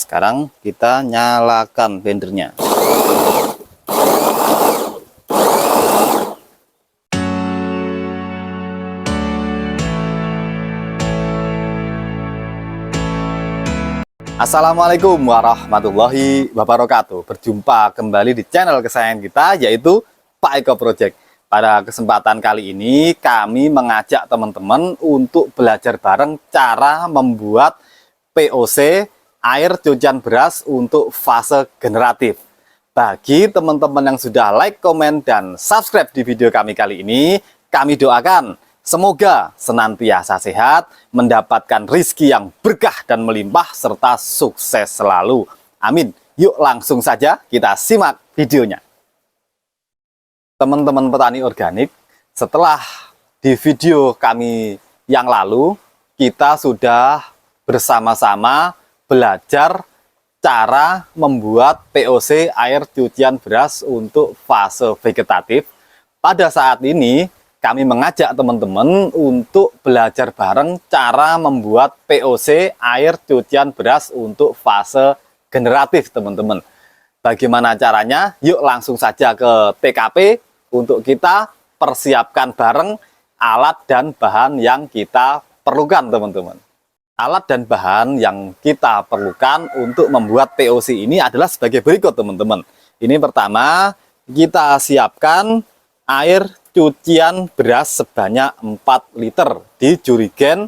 Sekarang kita nyalakan blendernya. Assalamualaikum warahmatullahi wabarakatuh. Berjumpa kembali di channel kesayangan kita, yaitu Pak Eko Project. Pada kesempatan kali ini kami mengajak teman-teman untuk belajar bareng cara membuat POC air cucian beras untuk fase generatif. Bagi teman-teman yang sudah like, komen, dan subscribe di video kami kali ini, kami doakan semoga senantiasa sehat, mendapatkan rizki yang berkah dan melimpah, serta sukses selalu. Amin. Yuk langsung saja kita simak videonya. Teman-teman petani organik, setelah di video kami yang lalu, kita sudah bersama-sama belajar cara membuat POC air cucian beras untuk fase vegetatif. Pada saat ini, kami mengajak teman-teman untuk belajar bareng cara membuat POC air cucian beras untuk fase generatif, teman-teman. Bagaimana caranya? Yuk langsung saja ke TKP untuk kita persiapkan bareng alat dan bahan yang kita perlukan, teman-teman. Alat dan bahan yang kita perlukan untuk membuat POC ini adalah sebagai berikut, teman-teman. Ini pertama, kita siapkan air cucian beras sebanyak 4 liter di jerigen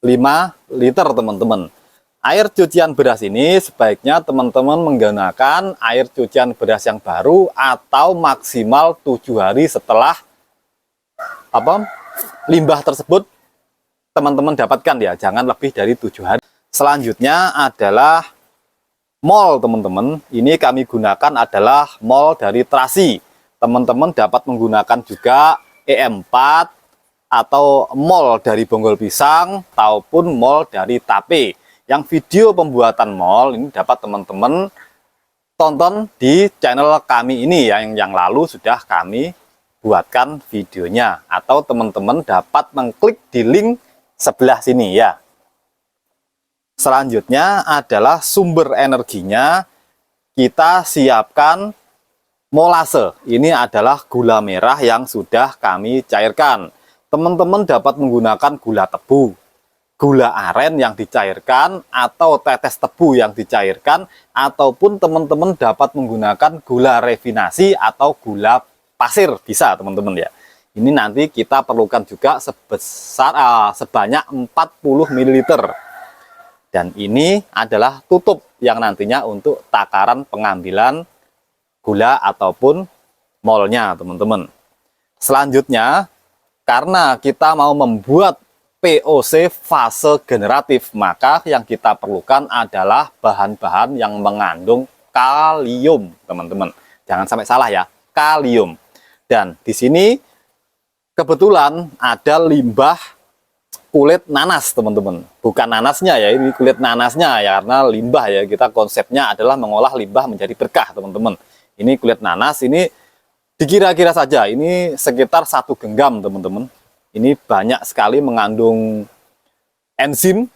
5 liter, teman-teman. Air cucian beras ini sebaiknya teman-teman menggunakan air cucian beras yang baru atau maksimal 7 hari setelah limbah tersebut teman-teman dapatkan, ya, jangan lebih dari 7 hari. Selanjutnya adalah mol, teman-teman. Ini kami gunakan adalah mol dari Trasi. Teman-teman dapat menggunakan juga EM4 atau mol dari Bonggol Pisang ataupun mol dari Tape. Yang video pembuatan mol ini dapat teman-teman tonton di channel kami ini ya, yang lalu sudah kami buatkan videonya, atau teman-teman dapat mengklik di link sebelah sini ya. Selanjutnya adalah sumber energinya. Kita siapkan molase. Ini adalah gula merah yang sudah kami cairkan. Teman-teman dapat menggunakan gula tebu, gula aren yang dicairkan, atau tetes tebu yang dicairkan, ataupun teman-teman dapat menggunakan gula refinasi atau gula pasir, bisa, teman-teman ya. Ini nanti kita perlukan juga sebanyak 40 ml. Dan ini adalah tutup yang nantinya untuk takaran pengambilan gula ataupun molnya, teman-teman. Selanjutnya, karena kita mau membuat POC fase generatif, maka yang kita perlukan adalah bahan-bahan yang mengandung kalium, teman-teman. Jangan sampai salah ya, kalium. Dan di sini kebetulan ada limbah kulit nanas, teman-teman. Bukan nanasnya ya, ini kulit nanasnya ya, karena limbah ya. Kita konsepnya adalah mengolah limbah menjadi berkah, teman-teman. Ini kulit nanas, ini dikira-kira saja, ini sekitar 1 genggam, teman-teman. Ini banyak sekali mengandung enzim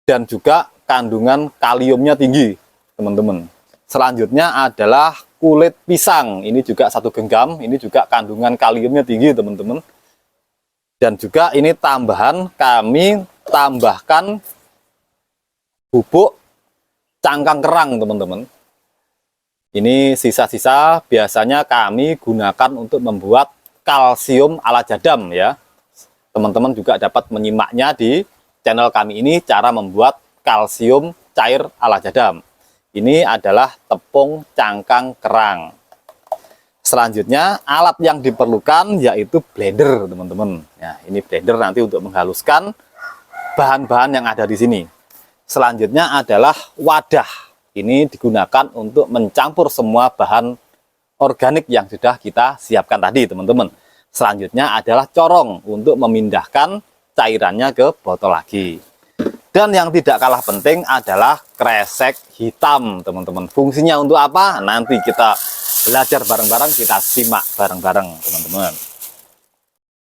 dan juga kandungan kaliumnya tinggi, teman-teman. Selanjutnya adalah kulit pisang. Ini juga 1 genggam. Ini juga kandungan kaliumnya tinggi, teman-teman. Dan juga ini tambahan, kami tambahkan bubuk cangkang kerang, teman-teman. Ini sisa-sisa biasanya kami gunakan untuk membuat kalsium ala jadam ya. Teman-teman juga dapat menyimaknya di channel kami ini, cara membuat kalsium cair ala jadam. Ini adalah tepung cangkang kerang. Selanjutnya alat yang diperlukan yaitu blender, teman-teman. Ya, ini blender nanti untuk menghaluskan bahan-bahan yang ada di sini. Selanjutnya adalah wadah. Ini digunakan untuk mencampur semua bahan organik yang sudah kita siapkan tadi, teman-teman. Selanjutnya adalah corong untuk memindahkan cairannya ke botol lagi. Dan yang tidak kalah penting adalah kresek hitam, teman-teman. Fungsinya untuk apa? Nanti kita belajar bareng-bareng, kita simak bareng-bareng, teman-teman.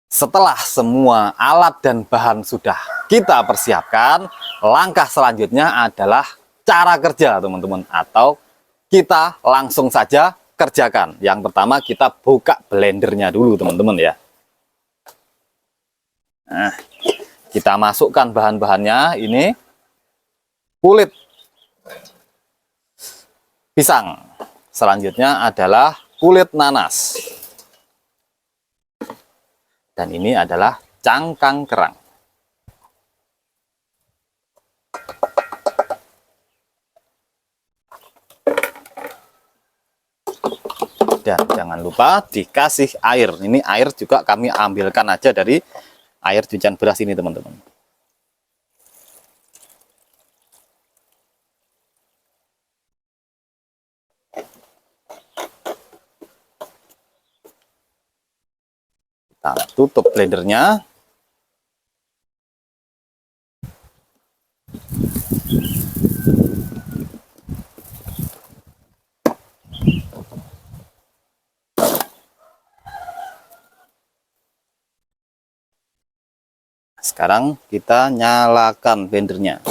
Setelah semua alat dan bahan sudah kita persiapkan, langkah selanjutnya adalah cara kerja teman-teman, atau kita langsung saja kerjakan. Yang pertama kita buka blendernya dulu teman-teman ya. Nah, kita masukkan bahan-bahannya. Ini kulit pisang, selanjutnya adalah kulit nanas, dan ini adalah cangkang kerang. Dan jangan lupa dikasih air. Ini air juga kami ambilkan aja dari air cucian beras ini teman-teman. Kita tutup blendernya. Sekarang kita nyalakan blendernya.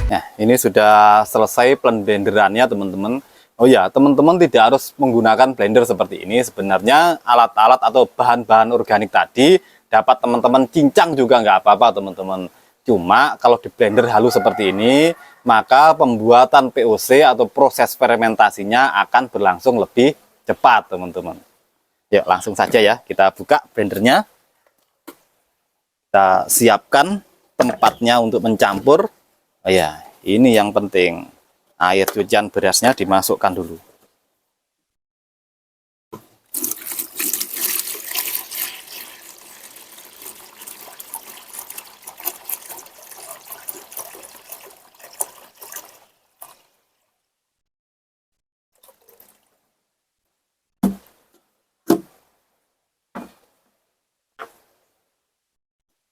Nah, ini sudah selesai blenderannya teman-teman. Oh ya, teman-teman tidak harus menggunakan blender seperti ini. Sebenarnya alat-alat atau bahan-bahan organik tadi dapat teman-teman cincang juga nggak apa-apa teman-teman. Cuma kalau di blender halus seperti ini, maka pembuatan POC atau proses fermentasinya akan berlangsung lebih cepat teman-teman. Yuk langsung saja ya, kita buka blendernya. Kita siapkan tempatnya untuk mencampur. Oh ya, ini yang penting. Air cucian berasnya dimasukkan dulu.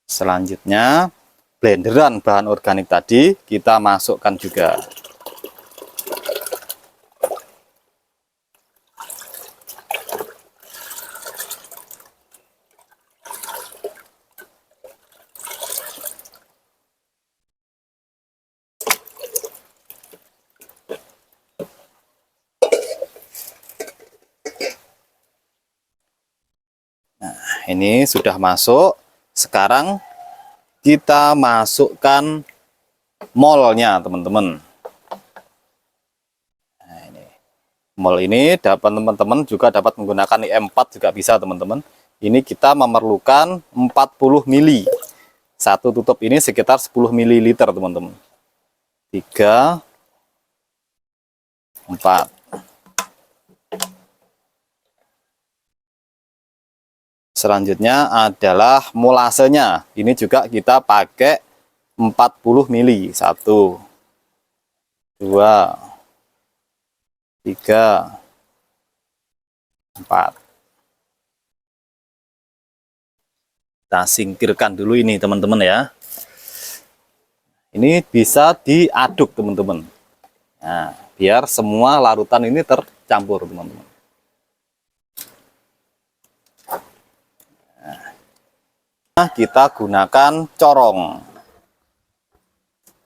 Selanjutnya, blenderan bahan organik tadi kita masukkan juga. Nah, ini sudah masuk. Sekarang kita masukkan molnya teman-teman. Nah, ini mol ini dapat teman-teman juga dapat menggunakan IM4 juga bisa teman-teman. Ini kita memerlukan 40 ml. Satu tutup ini sekitar 10 ml teman-teman. 3 4. Selanjutnya adalah molasenya. Ini juga kita pakai 40 ml. 1 2 3 4. Kita singkirkan dulu ini teman-teman ya. Ini bisa diaduk teman-teman. Nah, biar semua larutan ini tercampur teman-teman. Nah, kita gunakan corong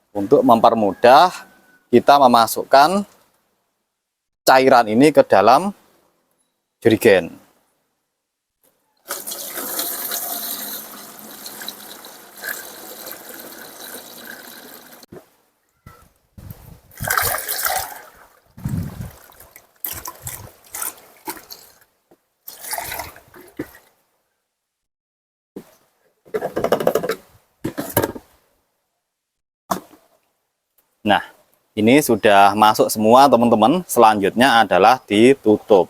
untuk mempermudah kita memasukkan cairan ini ke dalam jerigen. Nah, ini sudah masuk semua teman-teman. Selanjutnya adalah ditutup.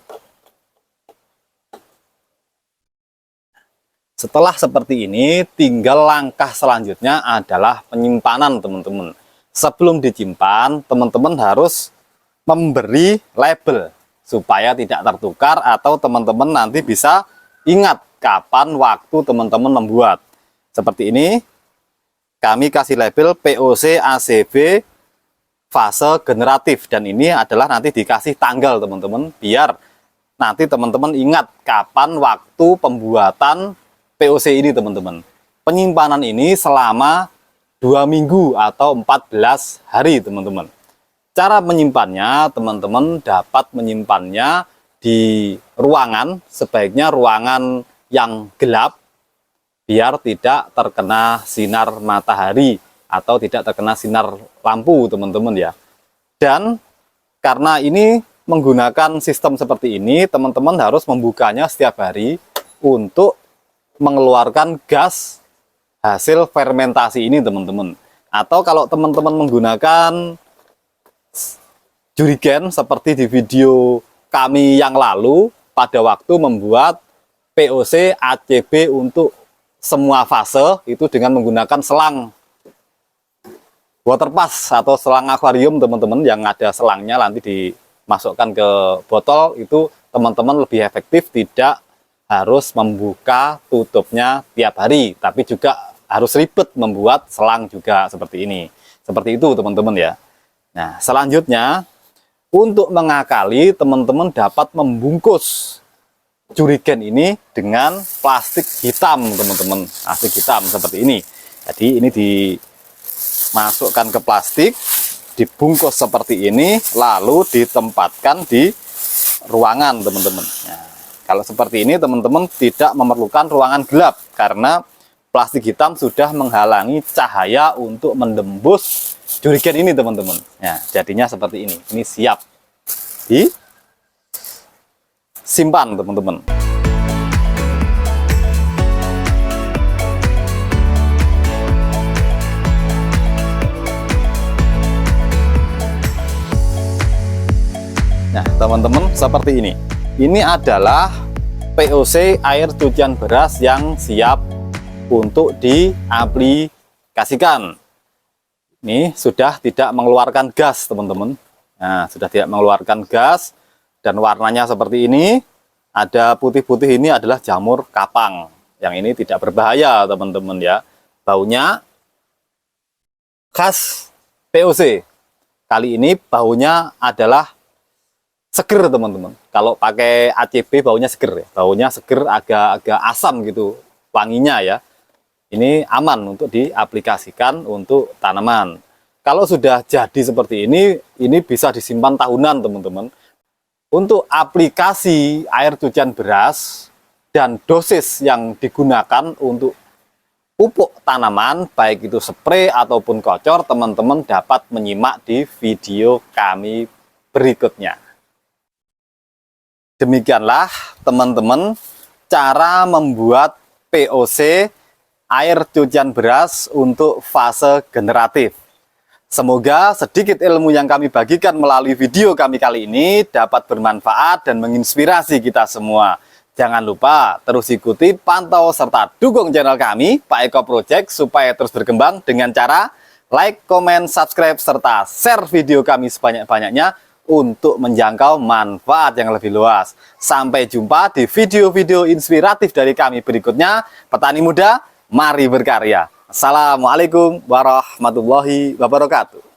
Setelah seperti ini, tinggal langkah selanjutnya adalah penyimpanan teman-teman. Sebelum disimpan, teman-teman harus memberi label supaya tidak tertukar atau teman-teman nanti bisa ingat kapan waktu teman-teman membuat. Seperti ini. kami kasih label POC ACB fase generatif, dan ini adalah nanti dikasih tanggal teman-teman, biar nanti teman-teman ingat kapan waktu pembuatan POC ini teman-teman. Penyimpanan ini selama 2 minggu atau 14 hari teman-teman. Cara menyimpannya, teman-teman dapat menyimpannya di ruangan, sebaiknya ruangan yang gelap biar tidak terkena sinar matahari atau tidak terkena sinar lampu teman-teman ya. Dan karena ini menggunakan sistem seperti ini, teman-teman harus membukanya setiap hari untuk mengeluarkan gas hasil fermentasi ini teman-teman. Atau kalau teman-teman menggunakan jerigen seperti di video kami yang lalu pada waktu membuat POC ACB untuk semua fase itu dengan menggunakan selang water pass atau selang akuarium teman-teman, yang ada selangnya nanti dimasukkan ke botol, itu teman-teman lebih efektif, tidak harus membuka tutupnya tiap hari, tapi juga harus ribet membuat selang juga seperti ini. Seperti itu teman-teman ya. Nah, selanjutnya untuk mengakali, teman-teman dapat membungkus jerigen ini dengan plastik hitam teman-teman, plastik hitam seperti ini. Jadi ini dimasukkan ke plastik, dibungkus seperti ini, lalu ditempatkan di ruangan teman-teman. Nah, kalau seperti ini teman-teman tidak memerlukan ruangan gelap, karena plastik hitam sudah menghalangi cahaya untuk menembus jerigen ini teman-teman. Nah, jadinya seperti ini. Ini siap disimpan teman-teman. Nah, teman-teman, seperti ini. Ini adalah POC air cucian beras yang siap untuk diaplikasikan. Ini sudah tidak mengeluarkan gas, teman-teman. Nah, sudah tidak mengeluarkan gas dan warnanya seperti ini. Ada putih-putih, ini adalah jamur kapang. Yang ini tidak berbahaya, teman-teman ya. Baunya khas POC. Kali ini baunya adalah seger teman-teman. Kalau pakai ACB baunya seger ya, baunya seger, agak asam gitu wanginya ya. Ini aman untuk diaplikasikan untuk tanaman. Kalau sudah jadi seperti ini bisa disimpan tahunan teman-teman. Untuk aplikasi air cucian beras dan dosis yang digunakan untuk pupuk tanaman, baik itu spray ataupun kocor, teman-teman dapat menyimak di video kami berikutnya. Demikianlah teman-teman cara membuat POC air cucian beras untuk fase generatif. Semoga sedikit ilmu yang kami bagikan melalui video kami kali ini dapat bermanfaat dan menginspirasi kita semua. Jangan lupa terus ikuti, pantau, serta dukung channel kami, Pak Eko Project, supaya terus berkembang dengan cara like, comment, subscribe, serta share video kami sebanyak-banyaknya untuk menjangkau manfaat yang lebih luas. Sampai jumpa di video-video inspiratif dari kami berikutnya. Petani muda, mari berkarya. Assalamualaikum warahmatullahi wabarakatuh.